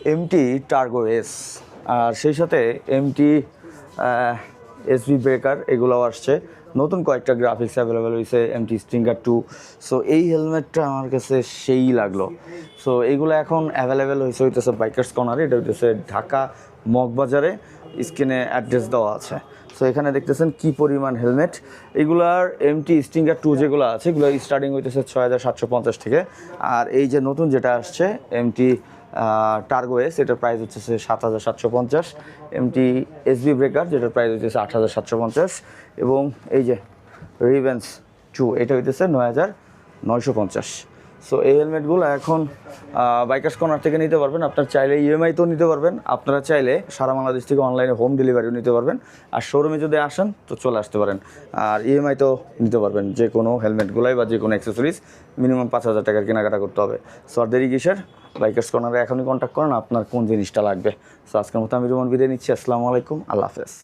MT টার্গো S, আর সেই সাথে MT SB breaker এগুলোও আসছে। নতুন কয়েকটা গ্রাফিক্স অ্যাভেলেবেল হয়েছে, এমটি স্ট্রিঙ্গার 2। সো এই হেলমেটটা আমার কাছে সেই লাগলো। সো এইগুলো এখন অ্যাভেলেবেল হইতেছে বাইকার্স কর্নারে। এটা হইতেছে ঢাকা মগবাজারে, স্ক্রিনে অ্যাড্রেস দেওয়া আছে। সো এখানে দেখতেছেন কি পরিমাণ হেলমেট। এগুলার এমটি স্ট্রিঙ্গার 2 যেগুলো আছে এগুলো স্টার্টিং হইতেছে 6750 থেকে। আর এই যে নতুন যেটা আসছে এমটি টার্গো এস, এটার প্রাইস হচ্ছে 7750। এমটি এসবি ব্রেকার যেটার প্রাইস হচ্ছে 8750। এবং এই যে রিভেন্স 2 এটা হইতেছে 9950। সো এই হেলমেটগুলো এখন বাইকার্স কর্নার থেকে নিতে পারবেন। আপনার চাইলে ইএমআই তো নিতে পারবেন, আপনারা চাইলে সারা বাংলাদেশ থেকে অনলাইনে হোম ডেলিভারিও নিতে পারবেন। আর শোরুমে যদি আসেন তো চলে আসতে পারেন। আর ইএমআই তো নিতে পারবেন যে কোনো হেলমেটগুলাই বা যে কোনো অ্যাক্সেসরিজ মিনিমাম 5000 টাকার কেনাকাটা করতে হবে। সো আর দেরি কিসের, বাইকার্স কর্নারে এখনই কন্ট্যাক্ট করেন আপনার কোন জিনিসটা লাগবে। সো আজকের মতো আমি রুমান বিদায় নিচ্ছি। আসসালামু আলাইকুম, আল্লাহ হাফেজ।